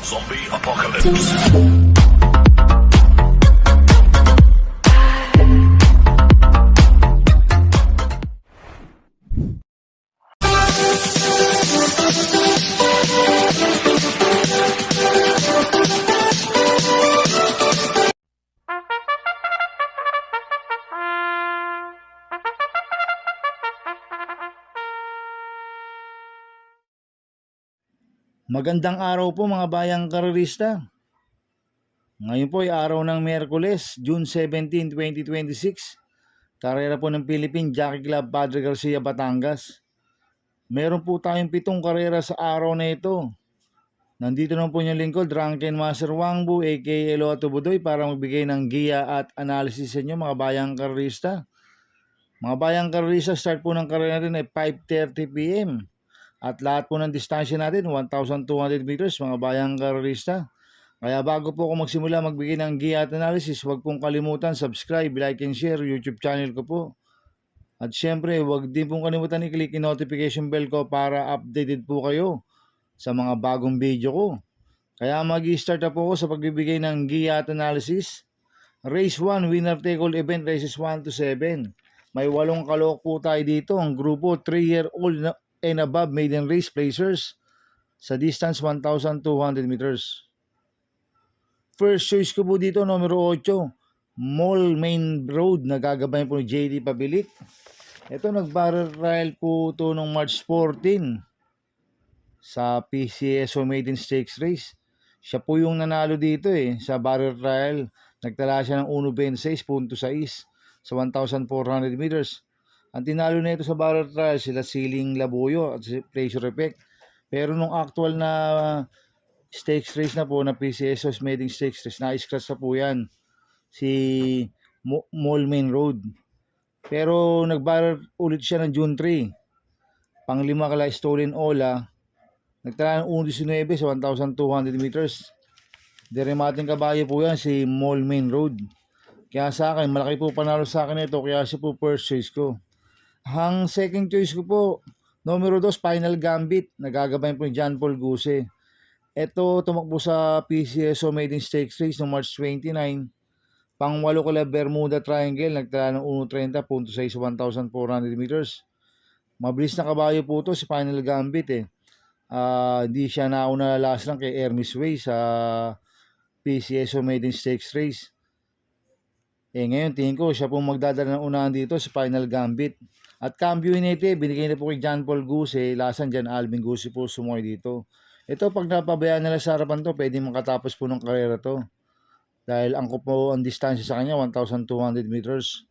Zombie Apocalypse. Magandang araw po mga bayang karerista. Ngayon po ay araw ng Miyerkules, June 17, 2026. Karera po ng Philippine Jockey Club Padre Garcia, Batangas. Meron po tayong 7 karera sa araw na ito. Nandito naman po yung lingkod, Drunken Master Wangbu aka Eloato Budoy para magbigay ng giya at analysis sa inyo mga bayang karerista. Mga bayang karerista, start po ng karera natin ay 5:30 PM. At lahat po ng distansya natin, 1,200 meters, mga bayang karerista. Kaya bago po ako magsimula magbigay ng giya at analysis, huwag pong kalimutan, subscribe, like and share YouTube channel ko po. At syempre, huwag din pong kalimutan i-click yung notification bell ko para updated po kayo sa mga bagong video ko. Kaya mag-start na po ako sa pagbibigay ng giya at analysis. Race 1, winner take all event, races 1 to 7. May 8 kalok po tayo dito. Ang grupo 3-year-old and above maiden race placers sa distance 1,200 meters. First choice ko po dito, numero 8, Mall Main Road, nagagabay po ni JD Pabilik. Ito nag-barrel trial po ito noong March 14 sa PCSO Maiden Stakes Race. Siya po yung nanalo dito sa barrel trial. Nagtala siya ng 1.26.6 sa 1,400 meters. Ang tinalo na ito sa barrel trial sila Siling Labuyo at si Pleasure Effect. Pero nung actual na stakes race na po na PCSO Maiden Stakes Race, na-scratch na po yan si Mall Main Road. Pero nag-barrel ulit siya ng June 3. Panglima kala Stolen Ola. Nagtala ng 1.19 sa 1,200 meters. Deremating kabayo po yan si Mall Main Road. Kaya sa akin, malaki po panalo sa akin ito, kaya siya po first choice ko. Ang second choice ko po, numero 2, Final Gambit. Nagagabay po ni John Paul Guse. Ito, tumakbo sa PCSO Maiden Stakes Race noong March 29. Pang-8 kala Bermuda Triangle, nagtala ng 1.30.6 sa 1,400 meters. Mabilis na kabayo po ito si Final Gambit Hindi siya nauna last lang kay Hermes Way sa PCSO Maiden Stakes Race. Ngayon tingin ko siya po magdadala ng unahan dito sa Final Gambit. At Cambio Inete, binigay na po kay John Paul Guse, lasan dyan Alvin Guse po sumuhay dito. Ito pag napabayaan nila sa harapan to, pwede makatapos po ng karera to. Dahil angkop po ang distansya sa kanya, 1,200 meters.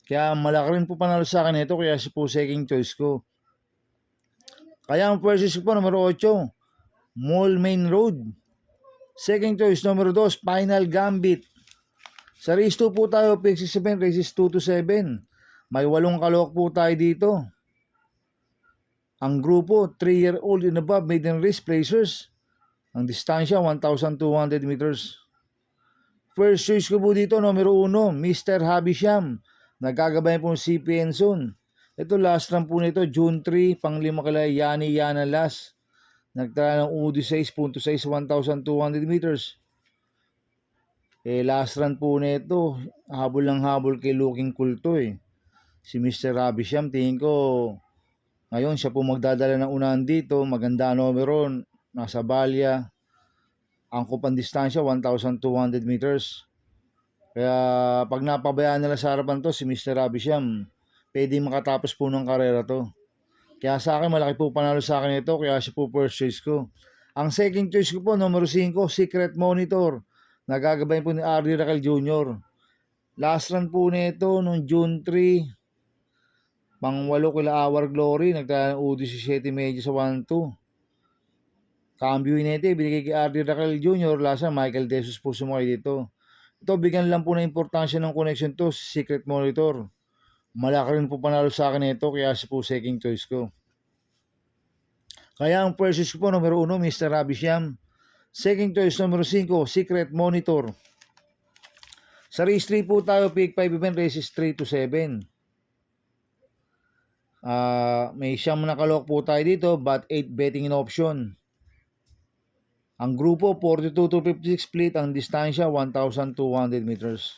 Kaya malaki rin po panalo sa akin ito, kaya siya po second choice ko. Kaya ang first choice ko po, numero 8, Mall Main Road. Second choice, numero 2, Final Gambit. Sa race 2 po tayo, PX7, races 2 to 7. May 8 kalok po tayo dito. Ang grupo, 3-year-old and above maiden race placers. Ang distansya, 1,200 meters. First choice ko po dito, numero 1, Mr. Habisham. Nagagabay po si Penson. Ito last run po nito, June 3, panglima kala Yani Yana Las. Nagtala ng 1.16.6 1,200 meters. Last run po nito, habol ng habol kay Looking Cool to Si Mr. Habisham, tingin ko, ngayon siya po magdadala ng unahan dito. Maganda numero, nasa balya. Angkop ang distansya, 1,200 meters. Kaya pag napabayaan nila sa harapan to, si Mr. Habisham, pwede makatapos po ng karera to. Kaya sa akin, malaki po panalo sa akin ito, kaya siya po first choice ko. Ang second choice ko po, numero 5, Secret Monitor. Nagagabay po ni R.D. Raquel Jr. Last run po nito noong June 3, pang-8 kila Our Glory, nagtala ng 17 medyo sa 1-2. Cambio Inete, binigay kay R.D. Raquel Jr. Last run, Michael Desus po sumuhay dito. Ito, bigyan lang po ng importansya ng connection to, Secret Monitor. Malaki rin po panalo sa akin ito, kaya siya po second choice ko. Kaya ang first choice ko po, numero 1, Mr. Habisham. Second choice, numero 5, Secret Monitor. Sa race 3 po tayo, pick 5 event, races 3 to 7. May siyam na kalok po tayo dito, but 8 betting in option. Ang grupo 42 to 56 split, ang distansya 1,200 meters.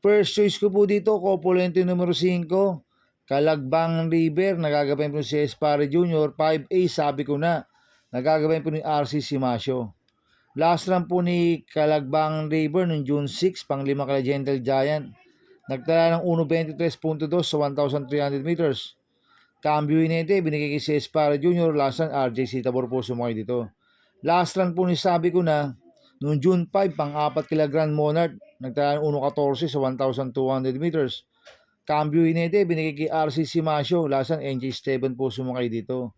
First choice ko po dito, Copulento numero 5, Calagbang River, nagagabayan po ni C.S. Pare Jr. 5A, sabi ko na, nagagabayan po ni R.C. Simasio. Last run po ni Calagbang River noong June 6, pang-5 kala Gentle Giant. Nagtala ng 1.23.2 sa 1,300 meters. Cambio Inete, binigay kay C.S. Pare Jr. Last run, RJ Tabor po sumakay dito. Last run po ni sabi ko na, noong June 5, pang-4 kila Grand Monarch, nagtala ng 1.14 sa 1,200 meters. Cambio Inete, binigay kay RC Simasio. Last run, NJ Esteban po sumakay dito.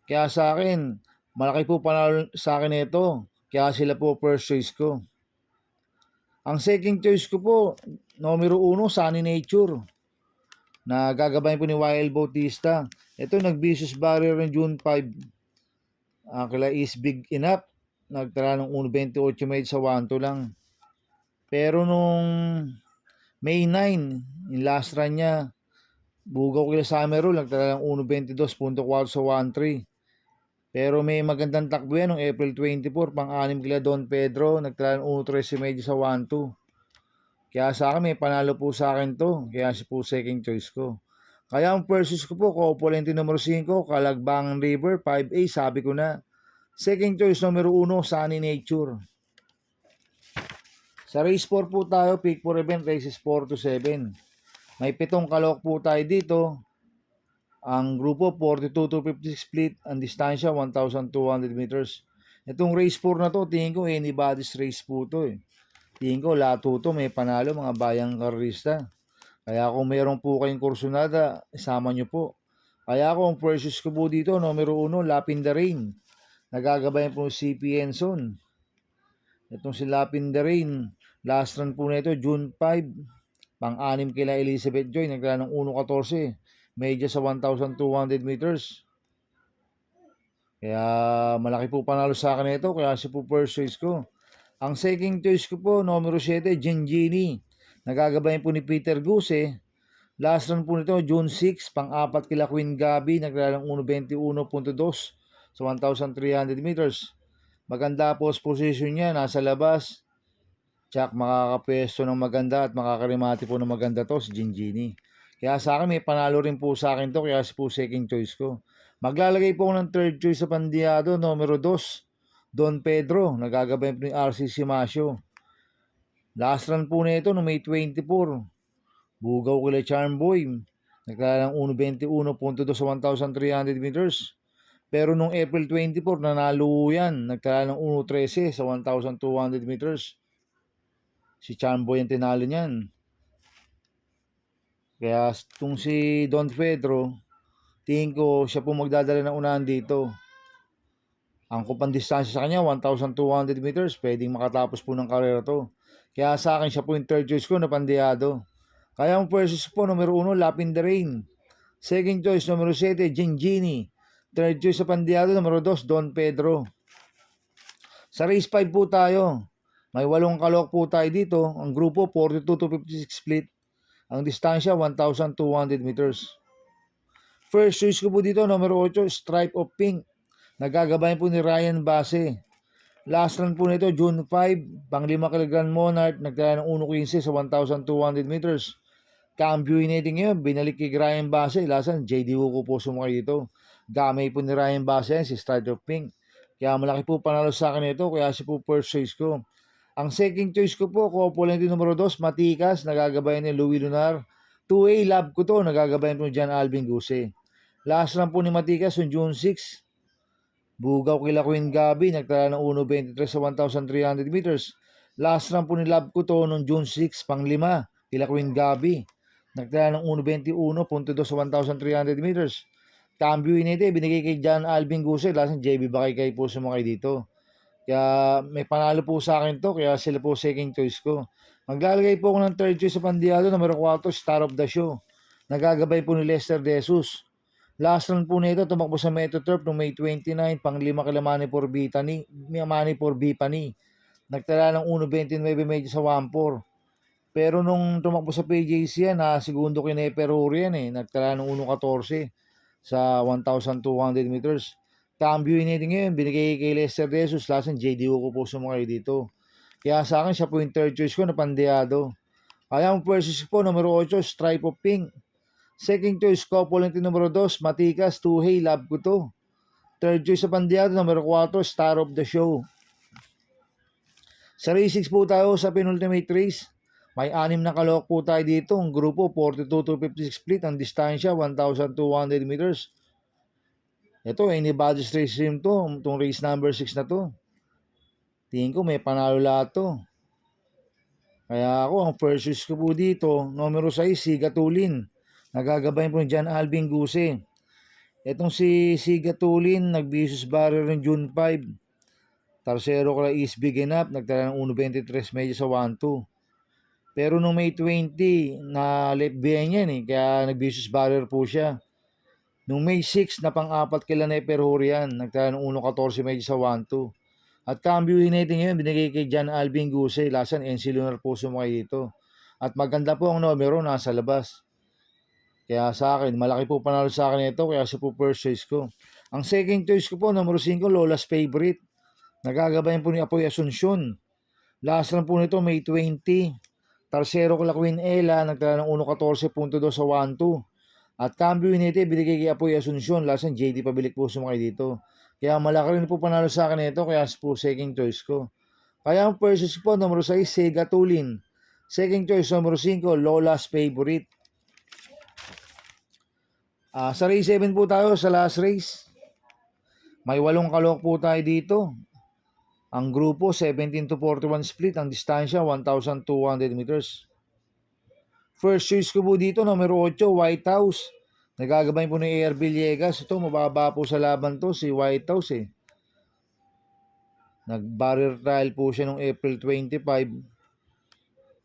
Kaya sa akin, malaki po panalo sa akin ito. Kaya sila po first choice ko. Ang second choice ko po, numero 1, Sunny Nature, na gagabayan po ni YL Bautista. Ito, nag-vicious barrier ng June 5. Kila is big enough. Nagtala ng 1.28 med sa 1-2 lang. Pero nung May 9, yung last run niya, bugaw kila Summer Roll, nagtala ng 1.22.4 sa 1-3. Pero may magandang takbo yan noong April 24, pang-6 kila Don Pedro, nagtala ng 1.13 medyo sa 1-2. Kaya sa akin, may panalo po sa akin to. Kaya si po second choice ko. Kaya ang first choice ko po, Copulento numero 5, Calagbang River, 5A, sabi ko na. Second choice numero 1, Sunny Nature. Sa race 4 po tayo, pick for event, races 4 to 7. May 7 kalok po tayo dito. Ang grupo 42 to 56 split, ang distansya 1,200 meters. Itong race 4 na to, tingin ko anybody's race po to eh. Tingin ko lahat to may panalo mga bayang karista. Kaya kung mayroon po kayong kursunada, isama nyo po. Kaya ako ang first choice ko po dito, numero 1, Lapin the Rain. Nagagabayan po si CP Enson. Itong si Lapin the Rain, last run po nito, June 5, pang-6 kila Elizabeth Joy, nagdala ng 1.14, medyo sa 1,200 meters. Kaya malaki po panalo sa akin ito, kaya si po first choice ko. Ang second choice ko po, numero 7, Gingini. Nagagabayan po ni Peter Guse. Last run po nito, June 6, pang-4 kila Queen Gabi, nagdala ng 1.21.2 sa 1,300 meters. Maganda po position niya, nasa labas. Tsak makakapwesto ng maganda at makakarimati po ng maganda to si Gingini. Kaya sa akin, may panalo rin po sa akin to, kaya si po second choice ko. Maglalagay po ng third choice sa pandiado, numero 2, Don Pedro, nagagabayan po ni RC Simasio. Last run po nito no May 24, bugaw kila Charm Boy, nagtala ng 1.21.2 sa 1,300 meters. Pero nung April 24, nanalo yan, nagtala ng 1.13 sa 1,200 meters. Si Charm Boy ang tinalo niyan. Kaya kung si Don Pedro, tingin ko siya po magdadala ng unahan dito. Ang kupang distansya sa kanya, 1,200 meters. Pwedeng makatapos po ng karera to. Kaya sa akin, siya po yung third choice ko na pandiyado. Kaya ang first choice po, numero 1, Lapin the Rain. Second choice, numero 7, Gingini. Third choice sa pandiyado, numero 2, Don Pedro. Sa race 5 po tayo. May 8 kalok po tayo dito. Ang grupo, 42 to 56 split. Ang distansya, 1,200 meters. First choice ko po dito, numero 8, Stripe of Pink. Nagagabayan po ni Ryan Base. Last run po nito, June 5, pang-5 kila Grand Monarch, nagtala ng 1.15 sa 1,200 meters. Cambio Inete ngayon, binalik kay Ryan Base. Last run, JD Wuko po sumakay dito. Gamay po ni Ryan Base, si Stripe of Pink. Kaya malaki po panalo sa akin ito, kaya si po first choice ko. Ang second choice ko po, Copulento numero 2, Matikas, nagagabayan ni Louis Lunar. 2A, love ko to, nagagabayan po ni John Alvin Guse. Last run po ni Matikas, yung June 6, bugaw kila Queen Gabi, nagtala ng 1.23 sa 1,300 meters. Last run po ni Love ko to noong June 6, pang-5, kila Queen Gabi. Nagtala ng 1.21.2 sa 1,300 meters. Cambio Inete, binigay kay John Alvin Guse. Last run, JB Bakay po sumakay dito. Kaya may panalo po sa akin to, kaya sila po second choice ko. Maglalagay po ako ng third choice sa pandiyado, numero 4, Star of the Show. Nagagabay po ni Lester De Jesus. Last run po nito, tumakbo sa Metro Turf noong May 29, pang-5 kila Manipur Bipani. Nagtala ng 1.29 medyo sa 1.4. Pero nung tumakbo sa PJC yan, segundo kay Neperuri yan eh. Nagtala ng 1.14 sa 1,200 meters. Cambio natin ngayon, binigay kay Lester De Jesus, last JD ko po sumakay dito. Kaya sa akin, siya po yung third choice ko na Pandeado. Kaya ang versus po, numero 8, Stripe of Pink. Second choice, Couple numero 2, Matikas, Tuhey, love ko to. Third choice sa Pandeado, numero 4, Star of the Show. Sa race 6 po tayo sa penultimate race. May 6 na kalok po tayo dito. Ang grupo, 42 to 56 split. Ang distansya, 1,200 meters. Ito, anybody's race rim to. Itong race number 6 na to. Tingin ko may panalo lahat to. Kaya ako, ang first choice ko po dito, numero 6, Sigatulin. Nagagabayan po ni John Alvin Guse. Itong si Sigatulin, nag-vicious barrier ng June 5. Tercero ko lang is big enough, nagtala ng 1.23 medyo sa 1-2. Pero nung May 20, na left behind yan kaya nag-vicious barrier po siya. Nung May 6, na pang-apat kila na Perhurian, nagtala ng 1.14 medyo sa 1-2. At cambio natin ngayon, binigay kay John Alvin Guse, lasan NC Lunar po sumakay dito. At maganda po ang numero, nasa labas. Kaya sa akin, malaki po panalo sa akin ito, kaya siya po first choice ko. Ang second choice ko po, numero 5, Lola's Favorite. Nagagabayan po ni Apoy Asuncion. Last run po nito, May 20. Tercero ko la Queen Ella, nagtala ng 1.14.2 sa 1-2. At cambio nito, binigay kay Apoy Asuncion. Last run, JD Pabilik po sumakay dito. Kaya malaki rin po panalo sa akin ito, kaya po second choice ko. Kaya ang first choice po, numero 6, Sigatulin. Second choice, numero 5, Lola's Favorite. Sa race 7 po tayo, sa last race. May 8 kalok po tayo dito. Ang grupo, 17 to 41 split. Ang distansya, 1,200 meters. First choice ko po dito, numero 8, White House. Nagagabay po ni AR Villegas. Ito, mababa po sa laban to, si White House Nag-barrier trial po siya noong April 25.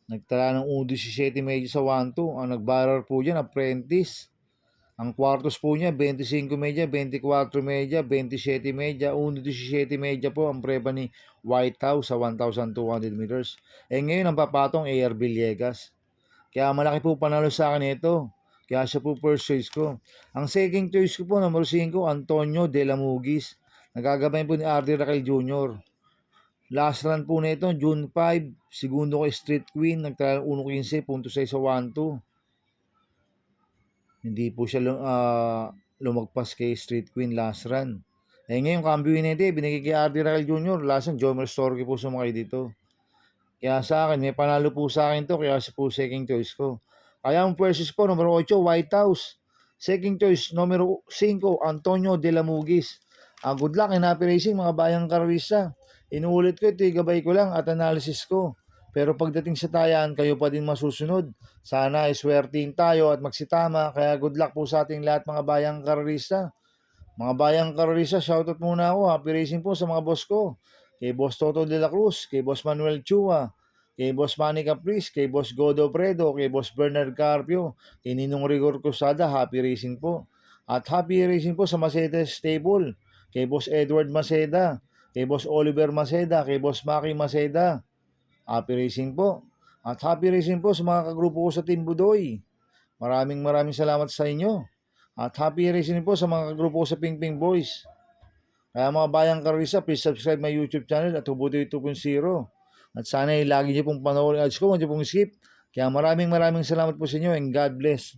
Nagtala ng 1.17 medyo sa 1-2. Ang nag-barrier po dyan, Apprentice. Ang kwartos po niya, 25 media, 24 media, 27 media, 1.17 media po ang preba ni White House sa 1,200 meters. Ngayon ang papatong AR Villegas. Kaya malaki po panalo sa akin ito. Kaya siya po first choice ko. Ang second choice ko po, number 5, Antonio De La Mugis. Nagagabayan po ni RD Raquel Jr. Last run po nito, June 5. Segundo ko Street Queen. Nagtala 1.15.6 sa 1-2. Hindi po siya lumagpas kay Street Queen last run. Ngayon, cambio nito, binigay kay RD Raquel Jr. Last run, Jomer Storky po sumakay dito. Kaya sa akin, may panalo po sa akin to, kaya siya po second choice ko. Kaya ang versus po, numero 8, White House. Second choice, numero 5, Antonio De La Mugis. Good luck in happy racing, mga bayang karwisa. Inuulit ko, ito gabay ko lang at analysis ko. Pero pagdating sa tayan, kayo pa din masusunod. Sana ay swerting tayo at magsitama. Kaya good luck po sa ating lahat mga bayang karwisa. Mga bayang karwisa, shoutout muna ako. Happy racing po sa mga boss ko. Kay Boss Toto de la Cruz, kay Boss Manuel Chua, kay Boss Manny Caprice, kay Boss Godo Predo, kay Boss Bernard Carpio, kay Ninong Rigor Cruzada, happy racing po. At happy racing po sa Maceda Stable, kay Boss Edward Maceda, kay Boss Oliver Maceda, kay Boss Maki Maceda. Happy racing po. At happy racing po sa mga kagrupo ko sa Team Budoy. Maraming salamat sa inyo. At happy racing po sa mga kagrupo ko sa Ping Ping Boys. Kaya mga bayang karisa, please subscribe my YouTube channel at Budoy 2.0. At sana lagi niyo pong panoorin ads ko, huwag niyo pong skip. Kaya maraming salamat po sa inyo and God bless.